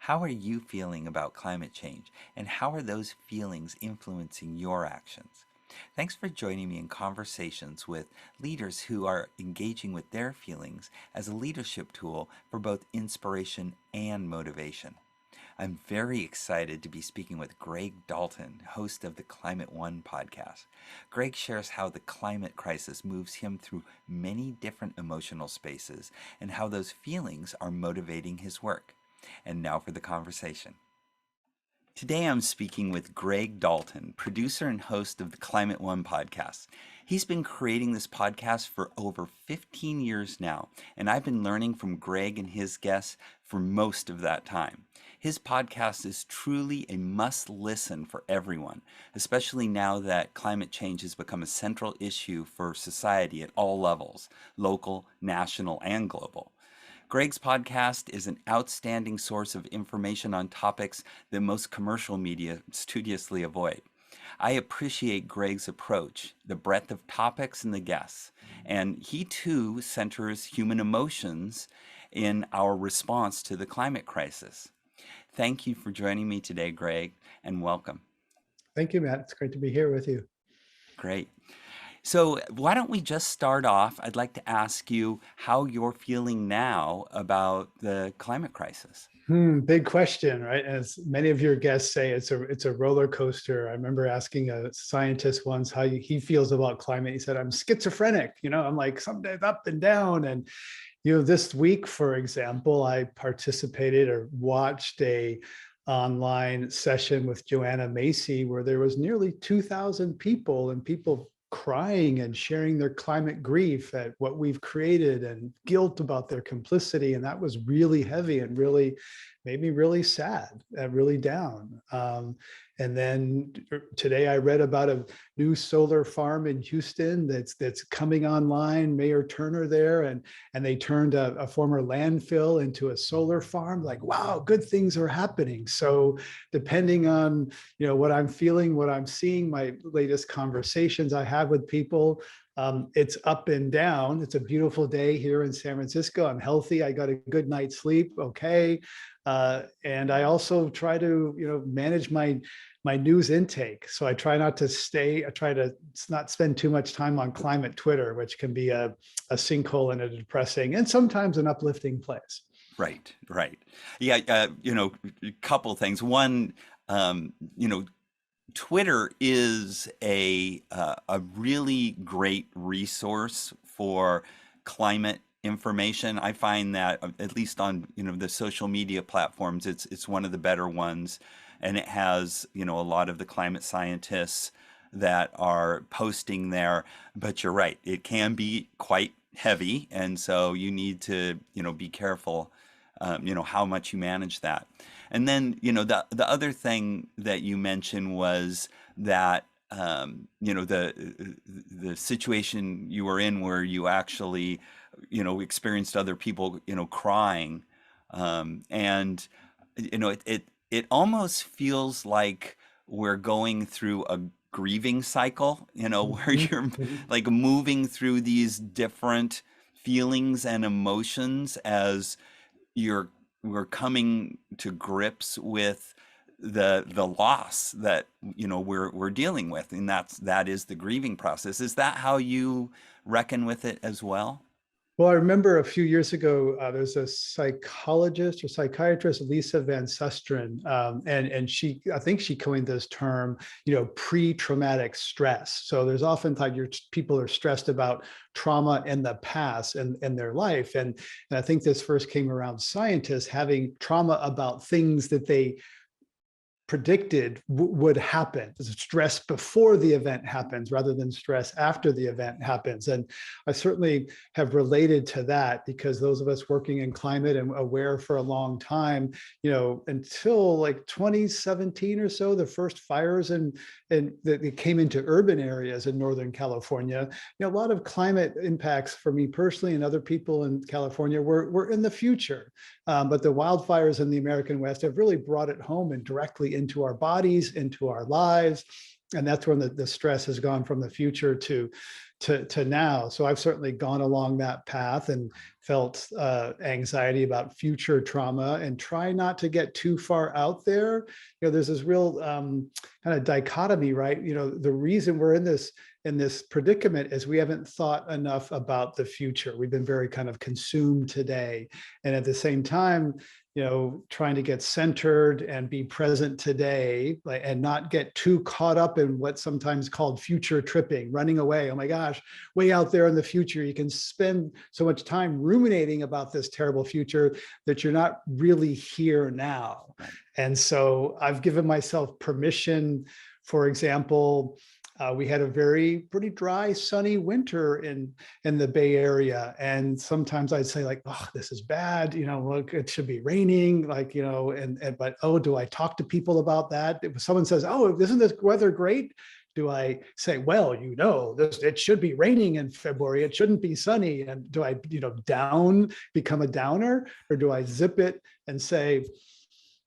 How are you feeling about climate change, and how are those feelings influencing your actions? Thanks for joining me in conversations with leaders who are engaging with their feelings as a leadership tool for both inspiration and motivation. I'm very excited to be speaking with Greg Dalton, host of the Climate One podcast. Greg shares how the climate crisis moves him through many different emotional spaces and how those feelings are motivating his work. And now for the conversation. Today I'm speaking with Greg Dalton, producer and host of the Climate One podcast. He's been creating this podcast for over 15 years now, and I've been learning from Greg and his guests for most of that time. His podcast is truly a must listen for everyone, especially now that climate change has become a central issue for society at all levels, local, national, and global. Greg's podcast is an outstanding source of information on topics that most commercial media studiously avoid. I appreciate Greg's approach, the breadth of topics and the guests, and he too centers human emotions in our response to the climate crisis. Thank you for joining me today, Greg, and welcome. Thank you, Matt. It's great to be here with you. Great. So, why don't we just start off? I'd like to ask you how you're feeling now about the climate crisis. Big question, right? As many of your guests say, it's a roller coaster. I remember asking a scientist once how he feels about climate. He said, "I'm schizophrenic." I'm like some days up and down. And this week, for example, I participated or watched a online session with Joanna Macy where there was nearly 2,000 people and people crying and sharing their climate grief at what we've created and guilt about their complicity. And that was really heavy and really made me really sad and really down. And then today I read about a new solar farm in Houston that's coming online. Mayor Turner there, and they turned a former landfill into a solar farm. Like, wow, good things are happening. So depending on what I'm feeling, what I'm seeing, my latest conversations I have with people, it's up and down. It's a beautiful day here in San Francisco. I'm healthy. I got a good night's sleep. Okay. And I also try to, manage my news intake. So I try not to not spend too much time on climate Twitter, which can be a sinkhole and a depressing and sometimes an uplifting place. Right, right. Yeah, a couple things. One, um, you know, Twitter is a really great resource for climate information. I find that at least on the social media platforms, it's one of the better ones, and it has a lot of the climate scientists that are posting there. But you're right, it can be quite heavy, and so you need to be careful, how much you manage that. And then, the other thing that you mentioned was that, the situation you were in where you actually, experienced other people, crying. And, it almost feels like we're going through a grieving cycle, where you're like moving through these different feelings and emotions as you're we're coming to grips with the loss that we're dealing with, and that is the grieving process. Is that how you reckon with it as well? Well, I remember a few years ago, there's a psychologist or psychiatrist, Lisa Van Susteren, and I think she coined this term, pre-traumatic stress. So there's often people are stressed about trauma in the past and their life, and I think this first came around scientists having trauma about things that they predicted would happen. Stress before the event happens rather than stress after the event happens. And I certainly have related to that because those of us working in climate and aware for a long time, until like 2017 or so, the first fires and that came into urban areas in Northern California, a lot of climate impacts for me personally and other people in California were in the future. But the wildfires in the American West have really brought it home and directly into our bodies, into our lives. And that's when the stress has gone from the future to now. So I've certainly gone along that path and felt anxiety about future trauma, and try not to get too far out there. There's this real kind of dichotomy, right? The reason we're in this predicament is we haven't thought enough about the future. We've been very kind of consumed today, and at the same time, trying to get centered and be present today, and not get too caught up in what's sometimes called future tripping, running away. Oh my gosh, way out there in the future, you can spend so much time ruminating about this terrible future that you're not really here now. And so I've given myself permission. For example, we had a pretty dry, sunny winter in the Bay Area. And sometimes I'd say like, oh, this is bad. Look, it should be raining, but, oh, do I talk to people about that? If someone says, oh, isn't this weather great? Do I say, well, it should be raining in February. It shouldn't be sunny. And do I, become a downer, or do I zip it and say,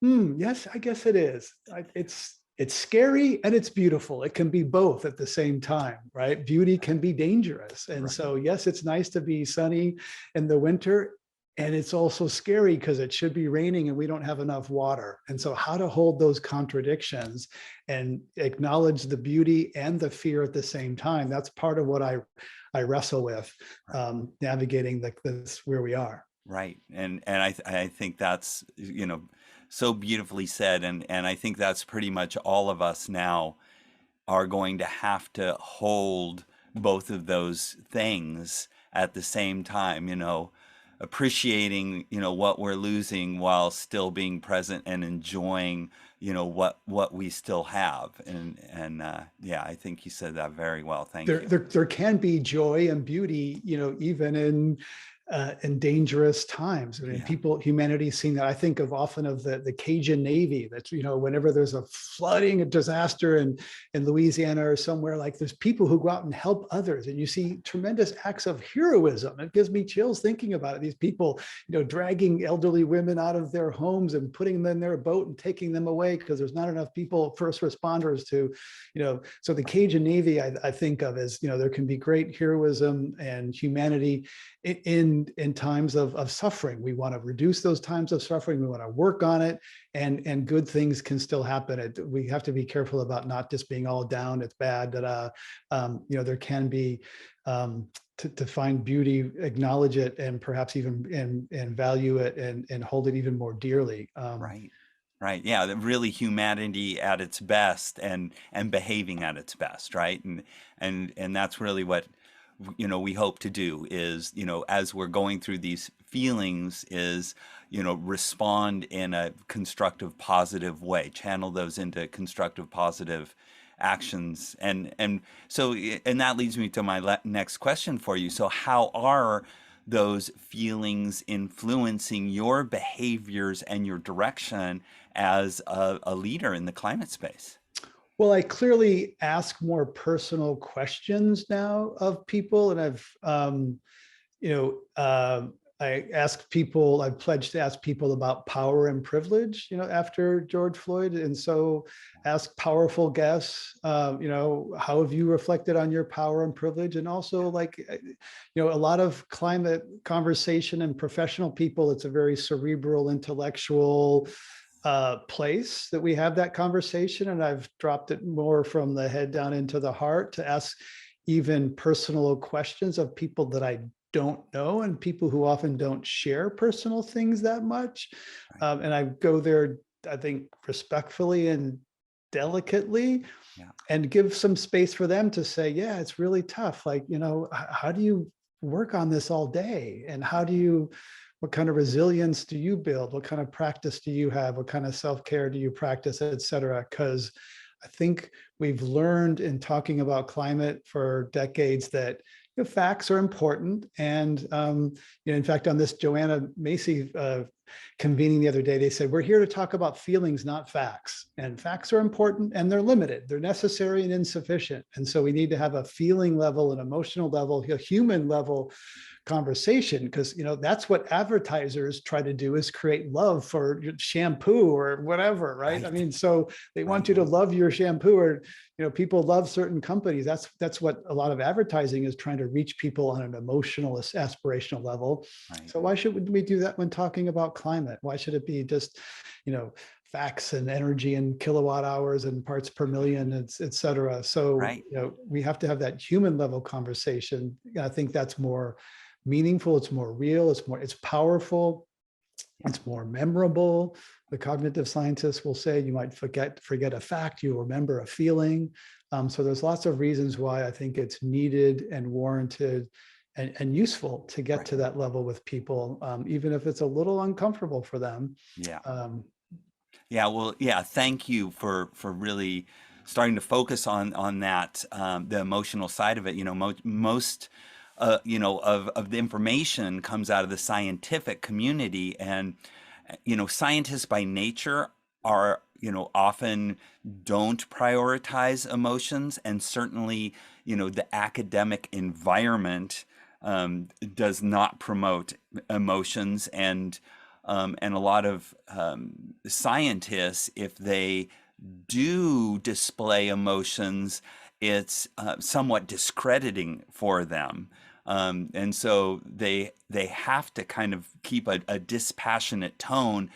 yes, I guess it is. It's scary and it's beautiful. It can be both at the same time, right? Beauty can be dangerous. And so, yes, it's nice to be sunny in the winter. And it's also scary because it should be raining and we don't have enough water. And so how to hold those contradictions and acknowledge the beauty and the fear at the same time, that's part of what I wrestle with, navigating this where we are. Right. And I think that's, so beautifully said. And I think that's pretty much all of us now are going to have to hold both of those things at the same time, appreciating, what we're losing while still being present and enjoying, what we still have. And yeah, I think you said that very well. Thank you. There can be joy and beauty, even in dangerous times. I mean, humanity's seen that. I think often of the Cajun Navy. That's, whenever there's a flooding, a disaster in Louisiana or somewhere, like, there's people who go out and help others, and you see tremendous acts of heroism. It gives me chills thinking about it. These people, dragging elderly women out of their homes and putting them in their boat and taking them away because there's not enough people, first responders, to, so the Cajun Navy, I think of as, there can be great heroism and humanity in times of suffering. We want to reduce those times of suffering. We want to work on it, and good things can still happen. We have to be careful about not just being all down. It's bad. That there can be, to find beauty, acknowledge it, and perhaps even and value it, and hold it even more dearly. Right. Yeah. Really humanity at its best, and behaving at its best. Right. And that's really what, we hope to do is, as we're going through these feelings, is, respond in a constructive, positive way, channel those into constructive, positive actions. And so, and that leads me to my next question for you. So how are those feelings influencing your behaviors and your direction as a leader in the climate space? Well, I clearly ask more personal questions now of people, and I've pledged to ask people about power and privilege, after George Floyd. And so ask powerful guests, how have you reflected on your power and privilege? And also, a lot of climate conversation and professional people, it's a very cerebral, intellectual place that we have that conversation. And I've dropped it more from the head down into the heart to ask even personal questions of people that I don't know, and people who often don't share personal things that much. And I go there, I think, respectfully and delicately, and give some space for them to say, yeah, it's really tough. How do you work on this all day? And what kind of resilience do you build? What kind of practice do you have? What kind of self-care do you practice, et cetera? Because I think we've learned in talking about climate for decades that facts are important. And in fact, on this Joanna Macy convening the other day, they said, we're here to talk about feelings, not facts. And facts are important and they're limited. They're necessary and insufficient. And so we need to have a feeling level, an emotional level, a human level conversation, because that's what advertisers try to do, is create love for shampoo or whatever, right? I Right. mean, so they want Right. you to love your shampoo, or people love certain companies. That's what a lot of advertising is, trying to reach people on an emotional, aspirational level. Right. So why should we do that when talking about climate? Why should it be just facts and energy and kilowatt hours and parts per million, et cetera? So Right. we have to have that human level conversation. I think that's more meaningful, it's more real, it's powerful, it's more memorable. The cognitive scientists will say you might forget a fact, you remember a feeling. So there's lots of reasons why I think it's needed and warranted and useful to get Right. to that level with people, even if it's a little uncomfortable for them. Yeah. Um, Yeah, well, yeah, thank you for really starting to focus on that, the emotional side of it. Most of the information comes out of the scientific community, and scientists by nature are often don't prioritize emotions, and certainly the academic environment does not promote emotions, and a lot of scientists, if they do display emotions, it's somewhat discrediting for them. And so they have to kind of keep a dispassionate tone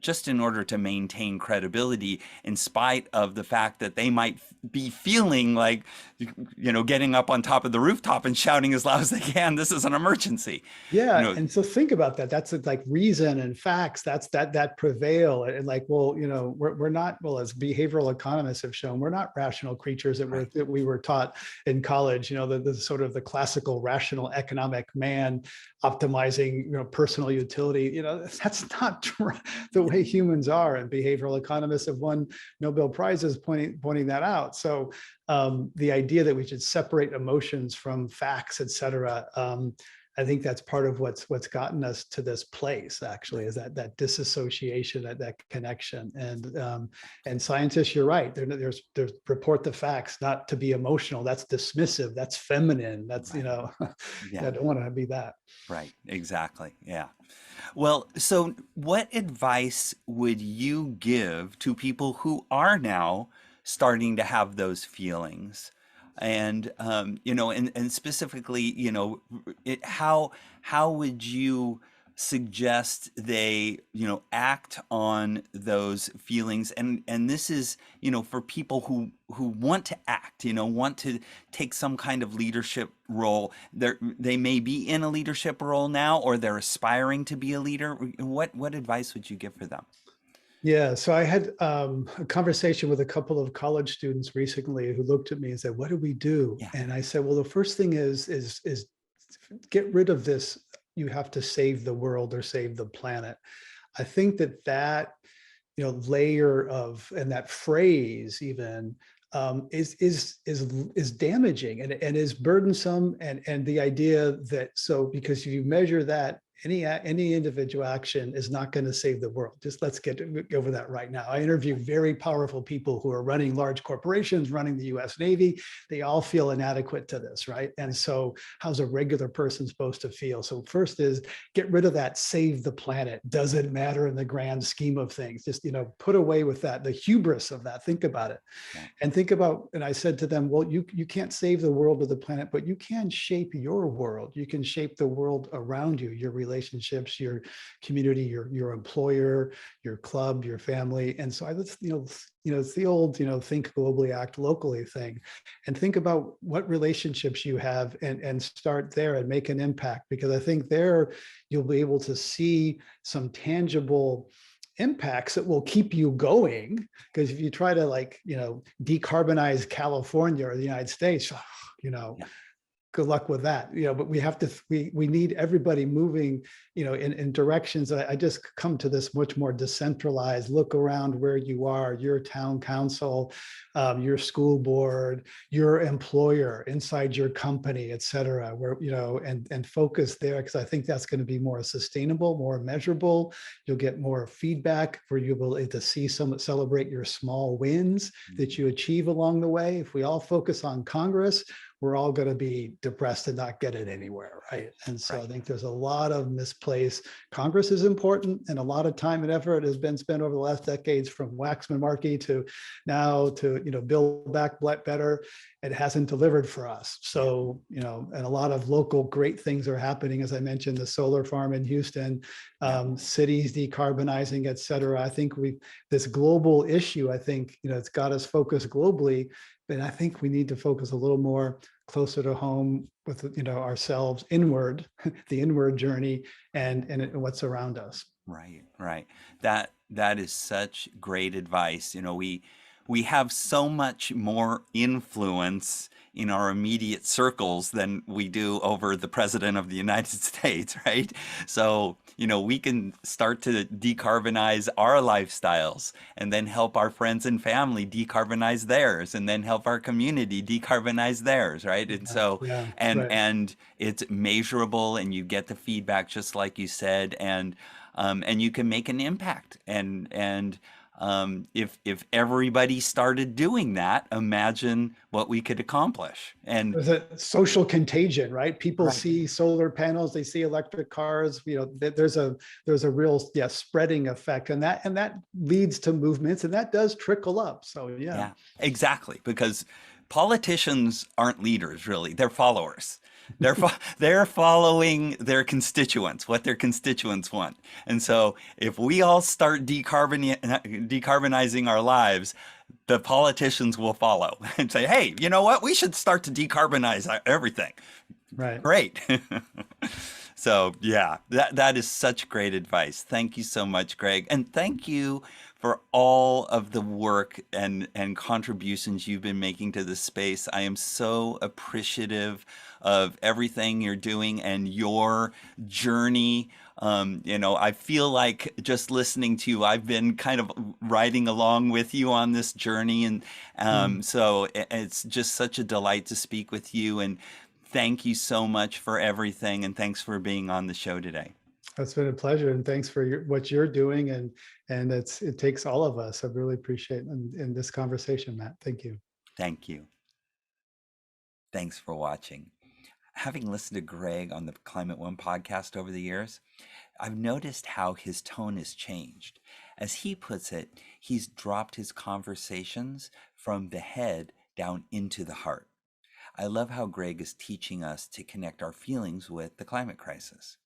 just in order to maintain credibility, in spite of the fact that they might be feeling like, getting up on top of the rooftop and shouting as loud as they can, this is an emergency. You Yeah, know, and so think about that. That's like reason and facts. That prevail. And like, well, we're not, well, as behavioral economists have shown, we're not rational creatures right, that we were taught in college. The sort of the classical rational economic man optimizing personal utility. That's not the way humans are. And behavioral economists have won Nobel Prizes pointing that out. So the idea that we should separate emotions from facts, et cetera. I think that's part of what's gotten us to this place, actually, right, is that disassociation, that connection. And scientists, you're right. There's report the facts, not to be emotional. That's dismissive. That's feminine. That's right. yeah, I Yeah, don't want to be that. right. Exactly. Yeah. Well, so what advice would you give to people who are now starting to have those feelings? And specifically, how would you suggest they, act on those feelings? And this is, for people who want to act, want to take some kind of leadership role. They may be in a leadership role now, or they're aspiring to be a leader. What advice would you give for them? Yeah, so I had a conversation with a couple of college students recently who looked at me and said, "What do we do?" Yeah. And I said, "Well, the first thing is get rid of this. You have to save the world or save the planet." I think that layer of, and that phrase even, is damaging and is burdensome, and the idea that, so because you measure that, any individual action is not going to save the world. Just let's get over that right now. I interview very powerful people who are running large corporations, running the US Navy. They all feel inadequate to this, right? And so how's a regular person supposed to feel? So first is get rid of that save the planet. Doesn't matter in the grand scheme of things. Just, put away with that, the hubris of that. Think about it. Yeah. And think about, and I said to them, well, you can't save the world or the planet, but you can shape your world. You can shape the world around you, your relationships, your community, your employer, your club, your family. And so it's the old, think globally, act locally thing. And think about what relationships you have, and start there and make an impact, because I think there you'll be able to see some tangible impacts that will keep you going. Because if you try to decarbonize California or the United States, you know, Yeah. good luck with that. But we have to, we need everybody moving, in directions. I just come to this much more decentralized look around where you are, your town council, your school board, your employer, inside your company, et cetera, where, and focus there, because I think that's going to be more sustainable, more measurable. You'll get more feedback where you'll be able to see some, celebrate your small wins that you achieve along the way. If we all focus on Congress, we're all going to be depressed and not get it anywhere, right? And so I Right. think there's a lot of misplaced. Congress is important, and a lot of time and effort has been spent over the last decades, from Waxman Markey to now to Build Back Better. It hasn't delivered for us. Yeah. So and a lot of local great things are happening, as I mentioned, the solar farm in Houston, Yeah. cities decarbonizing, et cetera. I think this global issue, I think it's got us focused globally, but I think we need to focus a little more closer to home with ourselves inward, the inward journey, and what's around us. Right, right. That is such great advice. We have so much more influence in our immediate circles than we do over the president of the United States, right? So, we can start to decarbonize our lifestyles and then help our friends and family decarbonize theirs and then help our community decarbonize theirs, right? And Yeah, so yeah, and right. and it's measurable and you get the feedback just like you said, and you can make an impact. And if everybody started doing that, imagine what we could accomplish. And There's a social contagion, right? People right, see solar panels, they see electric cars. There's a real, yeah, spreading effect, and that leads to movements, and that does trickle up. So yeah, yeah, exactly. Because politicians aren't leaders, really; they're followers. They're following their constituents, what their constituents want. And so, if we all start decarbonizing our lives, the politicians will follow and say, "Hey, you know what? We should start to decarbonize everything." right. Great. So yeah, that is such great advice. Thank you so much, Greg. And thank you for all of the work and contributions you've been making to this space. I am so appreciative of everything you're doing and your journey. I feel like just listening to you, I've been kind of riding along with you on this journey. And Mm. so it's just such a delight to speak with you. And thank you so much for everything. And thanks for being on the show today. It's been a pleasure, and thanks for what you're doing, and it takes all of us. I really appreciate in this conversation, Matt. Thank you. Thank you. Thanks for watching. Having listened to Greg on the Climate One podcast over the years, I've noticed how his tone has changed. As he puts it, he's dropped his conversations from the head down into the heart. I love how Greg is teaching us to connect our feelings with the climate crisis.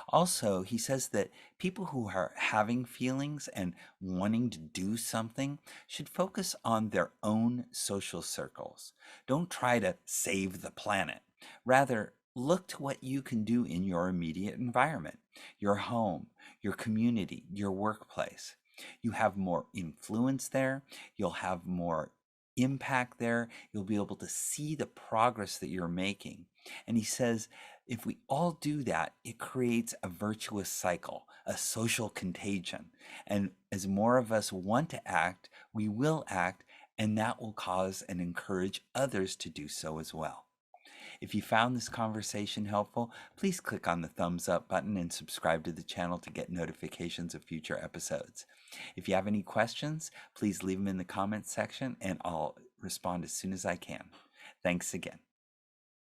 Also, he says that people who are having feelings and wanting to do something should focus on their own social circles. Don't try to save the planet. Rather, look to what you can do in your immediate environment, your home, your community, your workplace. You have more influence there, you'll have more impact there, you'll be able to see the progress that you're making. And he says, if we all do that, it creates a virtuous cycle, a social contagion. And as more of us want to act, we will act, and that will cause and encourage others to do so as well. If you found this conversation helpful, please click on the thumbs up button and subscribe to the channel to get notifications of future episodes. If you have any questions, please leave them in the comments section and I'll respond as soon as I can. Thanks again.